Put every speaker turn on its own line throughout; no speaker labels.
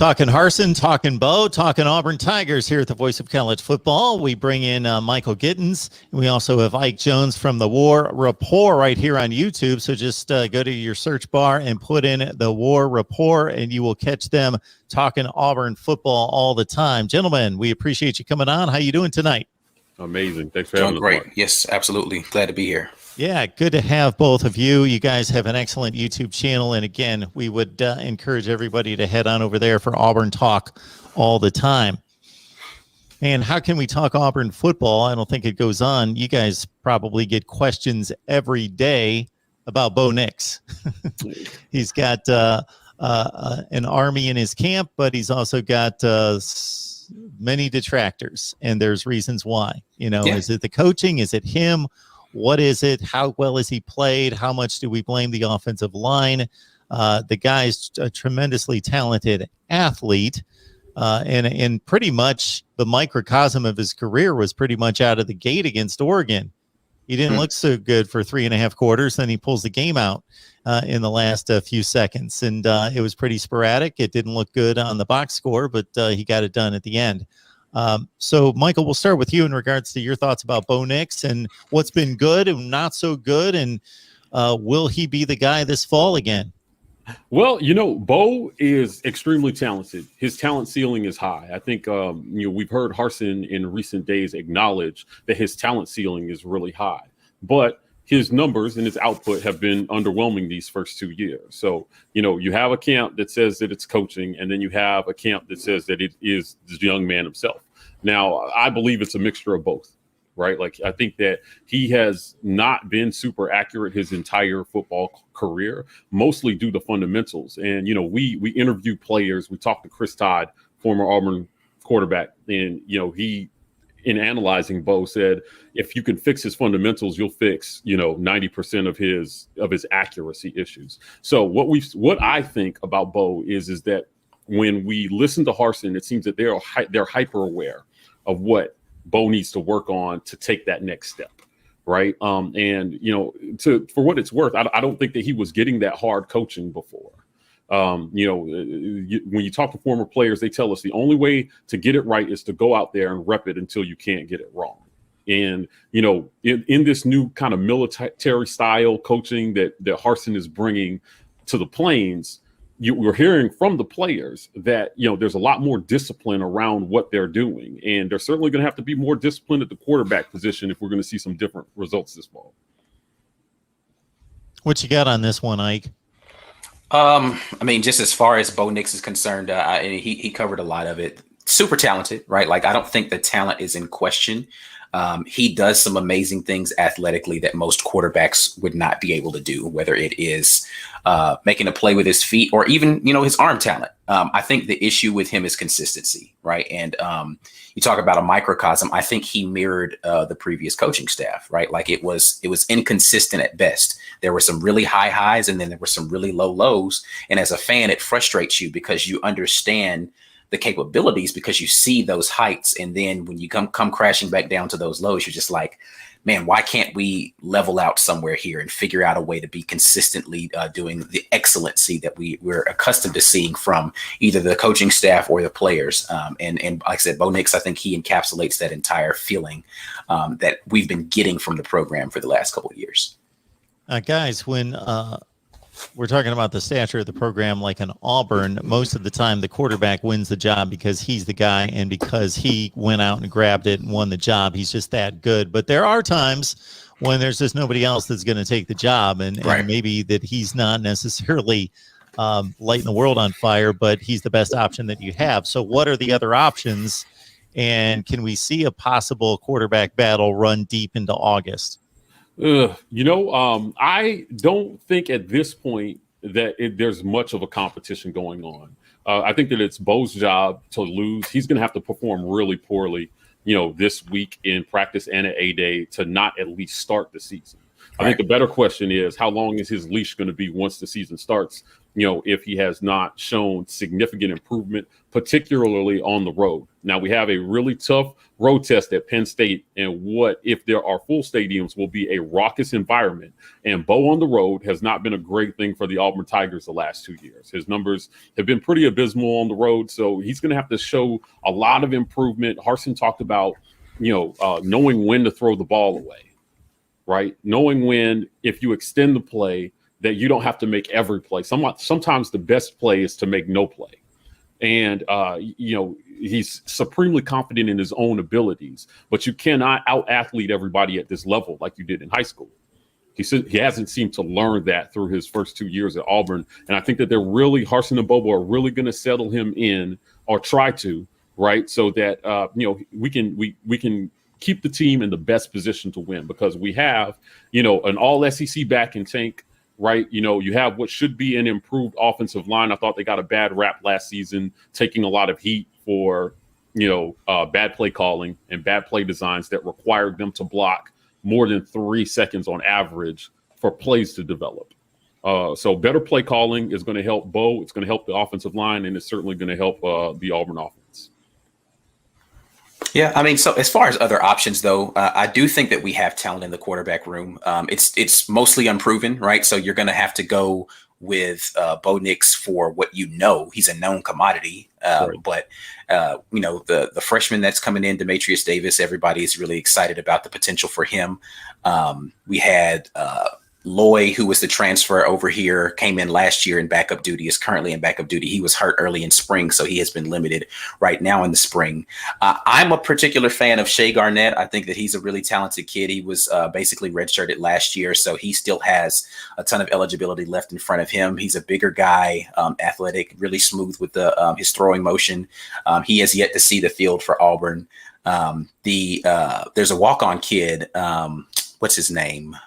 Talking Harsin, talking Bo, talking Auburn Tigers here at the Voice of College Football. We bring in Michael Gittens. We also have Ike Jones from the War Rapport right here on YouTube. So just go to your search bar and put in the War Rapport, and you will catch them talking Auburn football all the time. Gentlemen, we appreciate you coming on. How you doing tonight?
Amazing. Thanks for having us.
Great. Yes, absolutely. Glad to be here.
Yeah, good to have both of you. You guys have an excellent YouTube channel. And again, we would encourage everybody to head on over there for Auburn Talk all the time. And how can we talk Auburn football? I don't think it goes on. You guys probably get questions every day about Bo Nix. He's got an army in his camp, but he's also got many detractors. And there's reasons why. Is it the coaching? Is it him? What is it? How well has he played? How much do we blame the offensive line? The guy's a tremendously talented athlete, and pretty much the microcosm of his career was pretty much out of the gate against Oregon. He didn't look so good for 3.5 quarters. Then he pulls the game out in the last few seconds, and it was pretty sporadic. It didn't look good on the box score, but he got it done at the end. So, Michael, we'll start with you in regards to your thoughts about Bo Nix and what's been good and not so good, and will he be the guy this fall again?
Well, Bo is extremely talented. His talent ceiling is high. I think, we've heard Harsin in recent days acknowledge that his talent ceiling is really high, but his numbers and his output have been underwhelming these first 2 years. So, you have a camp that says that it's coaching, and then you have a camp that says that it is the young man himself. Now, I believe it's a mixture of both, right? Like, I think that he has not been super accurate his entire football career, mostly due to fundamentals. And, we interview players. We talked to Chris Todd, former Auburn quarterback, and, he, in analyzing Bo, said if you can fix his fundamentals, you'll fix 90% of his accuracy issues. So what I think about Bo is that when we listen to Harsin, it seems that they're hyper aware of what Bo needs to work on to take that next step, right? And for what it's worth, I don't think that he was getting that hard coaching before. When you talk to former players, they tell us the only way to get it right is to go out there and rep it until you can't get it wrong. And, in this new kind of military style coaching that Harsin is bringing to the Plains, we're hearing from the players that, there's a lot more discipline around what they're doing. And they're certainly going to have to be more disciplined at the quarterback position if we're going to see some different results this fall.
What you got on this one, Ike?
Just as far as Bo Nix is concerned, he covered a lot of it. Super talented, right? Like, I don't think the talent is in question. He does some amazing things athletically that most quarterbacks would not be able to do, whether it is making a play with his feet or even, his arm talent. I think the issue with him is consistency, right? And you talk about a microcosm. I think he mirrored the previous coaching staff, right? Like, it was inconsistent at best. There were some really high highs and then there were some really low lows. And as a fan, it frustrates you because you understand the capabilities because you see those heights. And then when you come crashing back down to those lows, you're just like, man, why can't we level out somewhere here and figure out a way to be consistently doing the excellency that we're accustomed to seeing from either the coaching staff or the players. And like I said, Bo Nix, I think he encapsulates that entire feeling that we've been getting from the program for the last couple of years.
Guys, when we're talking about the stature of the program, like in Auburn, most of the time the quarterback wins the job because he's the guy and because he went out and grabbed it and won the job. He's just that good. But there are times when there's just nobody else that's going to take the job, and maybe that he's not necessarily lighting the world on fire, but he's the best option that you have. So what are the other options, and can we see a possible quarterback battle run deep into August?
I don't think at this point that there's much of a competition going on. I think that it's Bo's job to lose. He's going to have to perform really poorly, this week in practice and at A-Day to not at least start the season. I think the better question is, how long is his leash going to be once the season starts? if he has not shown significant improvement, particularly on the road. Now, we have a really tough road test at Penn State, and what if there are full stadiums will be a raucous environment. And Bo on the road has not been a great thing for the Auburn Tigers the last 2 years. His numbers have been pretty abysmal on the road, so he's going to have to show a lot of improvement. Harsin talked about, knowing when to throw the ball away, right? Knowing when, if you extend the play, that you don't have to make every play. Sometimes the best play is to make no play. And, he's supremely confident in his own abilities, but you cannot out-athlete everybody at this level like you did in high school. He hasn't seemed to learn that through his first 2 years at Auburn. And I think that Harsin and Bobo are really going to settle him in, or try to, right? So that, we can keep the team in the best position to win, because we have, an all SEC back in Tank, right? You have what should be an improved offensive line. I thought they got a bad rap last season, taking a lot of heat for, bad play calling and bad play designs that required them to block more than 3 seconds on average for plays to develop. So better play calling is going to help Bo. It's going to help the offensive line, and it's certainly going to help the Auburn offense.
Yeah, I mean, so as far as other options, though, I do think that we have talent in the quarterback room. It's mostly unproven, right? So you're going to have to go with Bo Nix for what he's a known commodity.
Right.
But the freshman that's coming in, Demetrius Davis, everybody is really excited about the potential for him. We had Loy, who was the transfer over here, came in last year in backup duty, is currently in backup duty. He was hurt early in spring, so he has been limited right now in the spring. I'm a particular fan of Shea Garnett. I think that he's a really talented kid. He was basically redshirted last year, so he still has a ton of eligibility left in front of him. He's a bigger guy, athletic, really smooth with his throwing motion. He has yet to see the field for Auburn. There's a walk-on kid. What's his name?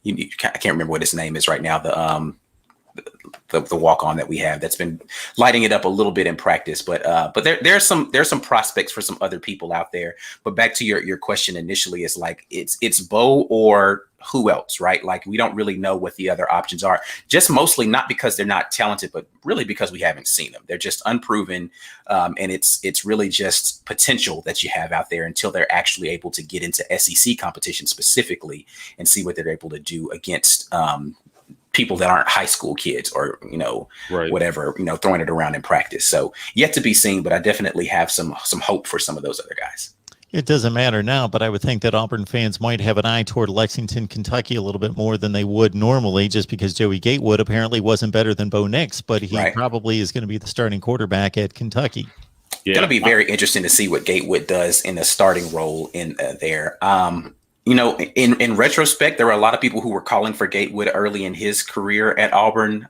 I can't remember what his name is right now. The walk on that we have that's been lighting it up a little bit in practice, but there's some prospects for some other people out there. But back to your question initially, is like it's Bo or who else, right? Like, we don't really know what the other options are, just mostly not because they're not talented, but really because we haven't seen them. They're just unproven. And it's really just potential that you have out there until they're actually able to get into SEC competition specifically and see what they're able to do against people that aren't high school kids or,
right.
whatever, throwing it around in practice. So yet to be seen, but I definitely have some hope for some of those other guys.
It doesn't matter now, but I would think that Auburn fans might have an eye toward Lexington, Kentucky a little bit more than they would normally, just because Joey Gatewood apparently wasn't better than Bo Nix, but he probably is going to be the starting quarterback at Kentucky.
Yeah. Going to be very interesting to see what Gatewood does in the starting role in there. In retrospect, there were a lot of people who were calling for Gatewood early in his career at Auburn.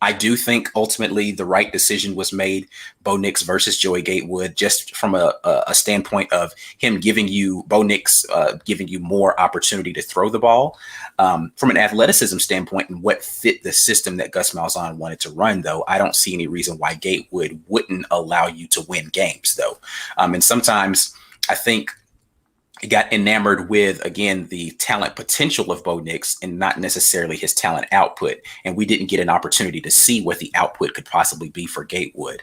I do think ultimately the right decision was made, Bo Nix versus Joey Gatewood, just from a standpoint of him Bo Nix giving you more opportunity to throw the ball. From an athleticism standpoint and what fit the system that Gus Malzahn wanted to run, though, I don't see any reason why Gatewood wouldn't allow you to win games, though. And sometimes I think he got enamored with, again, the talent potential of Bo Nix and not necessarily his talent output. And we didn't get an opportunity to see what the output could possibly be for Gatewood.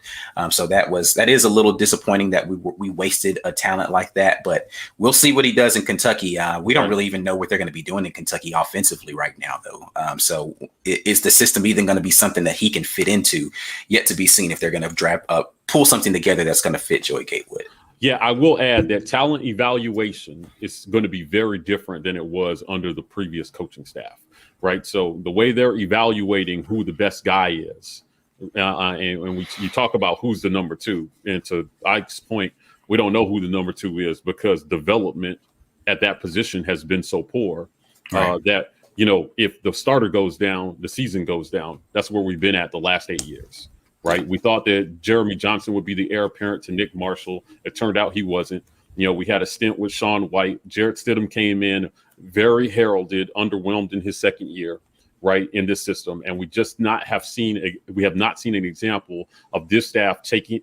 So that is a little disappointing that we wasted a talent like that, but we'll see what he does in Kentucky. We don't really even know what they're going to be doing in Kentucky offensively right now, though. So is the system even going to be something that he can fit into? Yet to be seen if they're going to pull something together that's going to fit Joey Gatewood.
Yeah, I will add that talent evaluation is going to be very different than it was under the previous coaching staff, right? So the way they're evaluating who the best guy is, and you talk about who's the number two, and to Ike's point, we don't know who the number two is because development at that position has been so poor that, if the starter goes down, the season goes down. That's where we've been at the last 8 years. Right. We thought that Jeremy Johnson would be the heir apparent to Nick Marshall. It turned out he wasn't. We had a stint with Sean White. Jarrett Stidham came in very heralded, underwhelmed in his second year, right, in this system. And we have not seen an example of this staff taking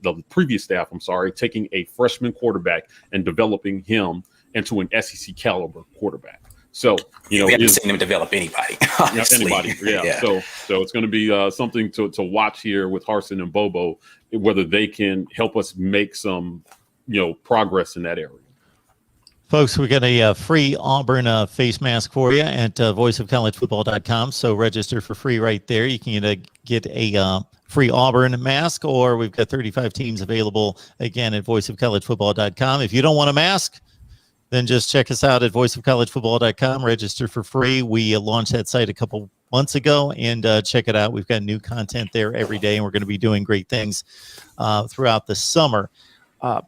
a freshman quarterback and developing him into an SEC caliber quarterback. So,
we haven't seen him develop anybody. Honestly.
Anybody, yeah. So it's going to be something to watch here with Harsin and Bobo, whether they can help us make some, progress in that area.
Folks, we got a free Auburn face mask for you at voiceofcollegefootball.com. So register for free right there. You can get a free Auburn mask, or we've got 35 teams available again at voiceofcollegefootball.com. If you don't want a mask, then just check us out at voiceofcollegefootball.com. Register for free. We launched that site a couple months ago, and check it out. We've got new content there every day, and we're going to be doing great things throughout the summer.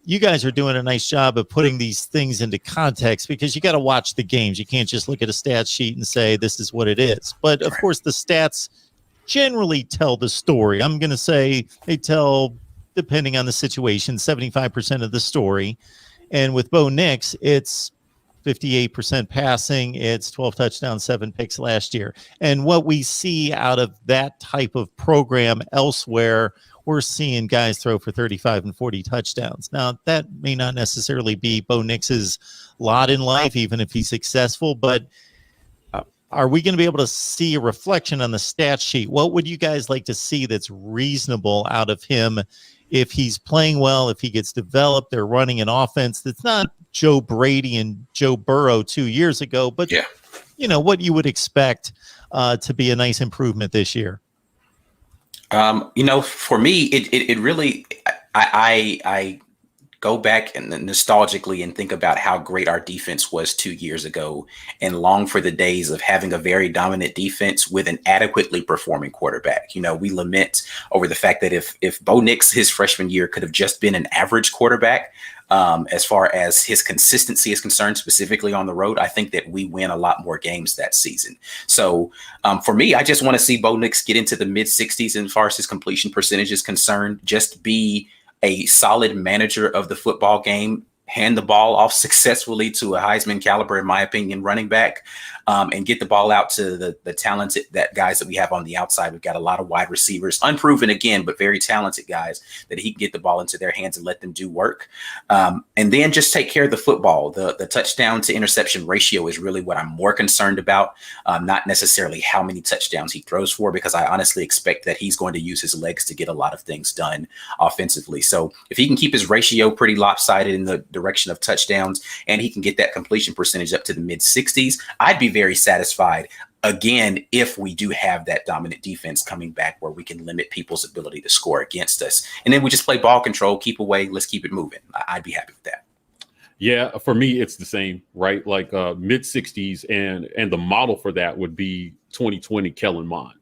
You guys are doing a nice job of putting these things into context, because you got to watch the games. You can't just look at a stat sheet and say this is what it is. But of course, the stats generally tell the story. I'm going to say they tell, depending on the situation, 75% of the story. And with Bo Nix, it's 58% passing. It's 12 touchdowns, 7 picks last year. And what we see out of that type of program elsewhere, we're seeing guys throw for 35 and 40 touchdowns. Now, that may not necessarily be Bo Nix's lot in life, even if he's successful, but are we going to be able to see a reflection on the stat sheet? What would you guys like to see that's reasonable out of him if he's playing well, if he gets developed? They're running an offense that's not Joe Brady and Joe Burrow 2 years ago, but what you would expect to be a nice improvement this year.
For me, it really, I go back and nostalgically and think about how great our defense was 2 years ago, and long for the days of having a very dominant defense with an adequately performing quarterback. We lament over the fact that if Bo Nix his freshman year could have just been an average quarterback, as far as his consistency is concerned, specifically on the road, I think that we win a lot more games that season. So for me, I just want to see Bo Nix get into the mid 60s as far as his completion percentage is concerned, just be a solid manager of the football game, hand the ball off successfully to a Heisman caliber, in my opinion, running back, and get the ball out to the talented guys that we have on the outside. We've got a lot of wide receivers, unproven again, but very talented guys that he can get the ball into their hands and let them do work. And then just take care of the football. The touchdown to interception ratio is really what I'm more concerned about, not necessarily how many touchdowns he throws for, because I honestly expect that he's going to use his legs to get a lot of things done offensively. So if he can keep his ratio pretty lopsided in the direction of touchdowns, and he can get that completion percentage up to the mid 60s, I'd be very satisfied. Again, if we do have that dominant defense coming back where we can limit people's ability to score against us, and then we just play ball control, keep away, let's keep it moving, I'd be happy with that. Yeah,
for me, it's the same, right? Like mid 60s, and the model for that would be 2020 Kellen Mond.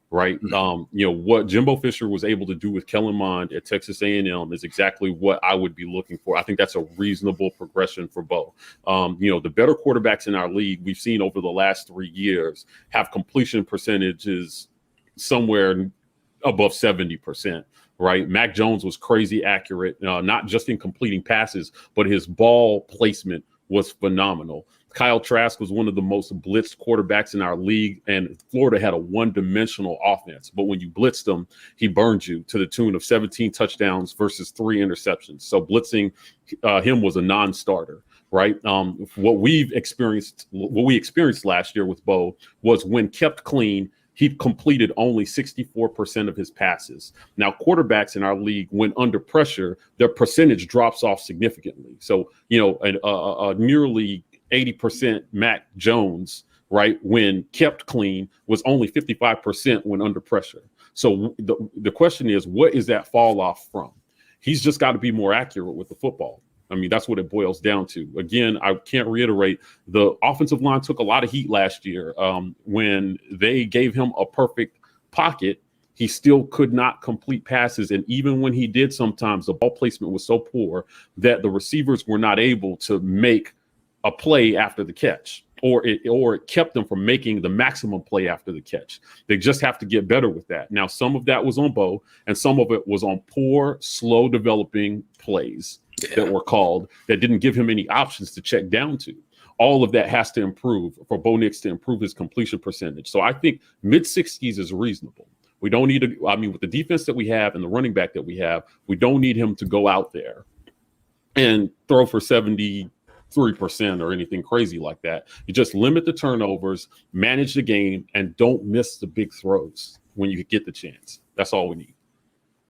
Right.
Mm-hmm.
What Jimbo Fisher was able to do with Kellen Mond at Texas A&M is exactly what I would be looking for. I think that's a reasonable progression for Bo. The better quarterbacks in our league we've seen over the last 3 years have completion percentages somewhere above 70%. Right. Mac Jones was crazy accurate, not just in completing passes, but his ball placement was phenomenal. Kyle Trask was one of the most blitzed quarterbacks in our league, and Florida had a one-dimensional offense. But when you blitzed him, he burned you to the tune of 17 touchdowns versus 3 interceptions. So blitzing him was a non-starter, right? What we experienced last year with Bo was, when kept clean, he completed only 64% of his passes. Now, quarterbacks in our league, when under pressure, their percentage drops off significantly. So, nearly 80% Mac Jones, right, when kept clean, was only 55% when under pressure. So the question is, what is that fall off from? He's just got to be more accurate with the football. I mean, that's what it boils down to. Again, I can't reiterate, the offensive line took a lot of heat last year. When they gave him a perfect pocket, he still could not complete passes. And even when he did, sometimes the ball placement was so poor that the receivers were not able to make a play after the catch, or it kept them from making the maximum play after the catch. They just have to get better with that. Now, some of that was on Bo, and some of it was on poor, slow developing plays that were called that didn't give him any options to check down to. All of that has to improve for Bo Nix to improve his completion percentage. So I think mid 60s is reasonable. We don't need to, with the defense that we have and the running back that we have, we don't need him to go out there and throw for 70, 3% or anything crazy like that. You just limit the turnovers, manage the game, and don't miss the big throws when you get the chance. That's all we need.